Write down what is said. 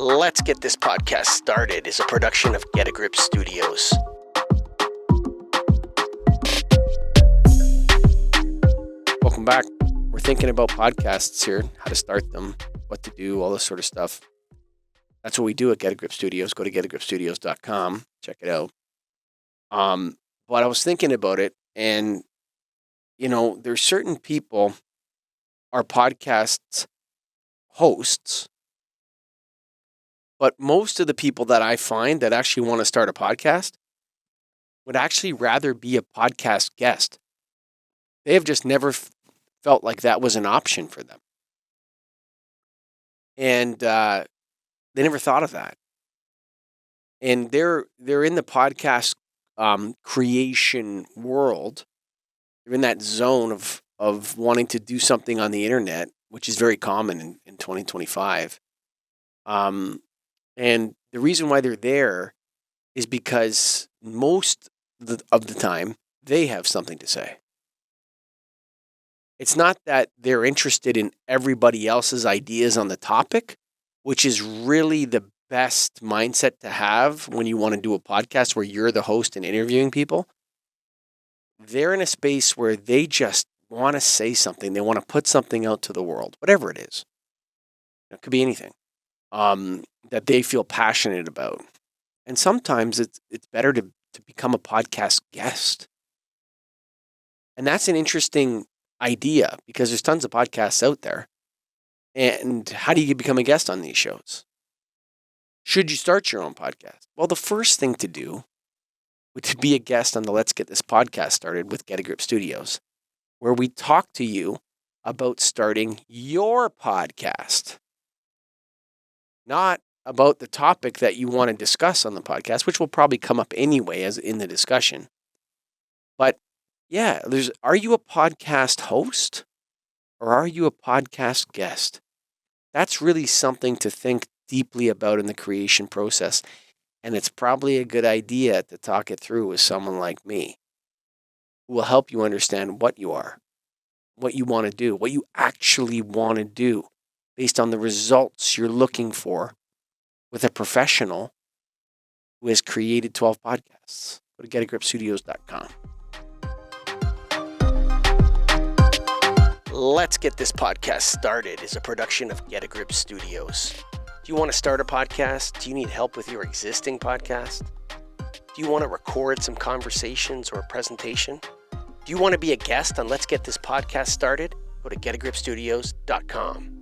Let's Get This Podcast Started is a production of Get a Grip Studios. Welcome back. We're thinking about podcasts here, how to start them, what to do, all this sort of stuff. That's what we do at Get a Grip Studios. Go to getagripstudios.com. Check it out. But I was thinking about it, and, there's certain people, our podcasts hosts, but most of the people that I find that actually want to start a podcast would actually rather be a podcast guest. They have just never felt like that was an option for them. And they never thought of that. And they're in the podcast creation world. They're in that zone of wanting to do something on the internet, which is very common in 2025. And the reason why they're there is because most of the time they have something to say. It's not that they're interested in everybody else's ideas on the topic, which is really the best mindset to have when you want to do a podcast where you're the host and interviewing people. They're in a space where they just want to say something. They want to put something out to the world, whatever it is. It could be anything that they feel passionate about. And sometimes it's better to become a podcast guest. And that's an interesting idea because there's tons of podcasts out there. And how do you become a guest on these shows? Should you start your own podcast? Well, the first thing to do would be a guest on the Let's Get This Podcast Started with Get a Grip Studios, where we talk to you about starting your podcast. Not about the topic that you want to discuss on the podcast, which will probably come up anyway as in the discussion. But yeah, are you a podcast host or are you a podcast guest? That's really something to think deeply about in the creation process. And it's probably a good idea to talk it through with someone like me who will help you understand what you are, what you want to do, what you actually want to do based on the results you're looking for with a professional who has created 12 podcasts. Go to getagripstudios.com. Let's Get This Podcast Started is a production of Get a Grip Studios. Do you want to start a podcast? Do you need help with your existing podcast? Do you want to record some conversations or a presentation? Do you want to be a guest on Let's Get This Podcast Started? Go to getagripstudios.com.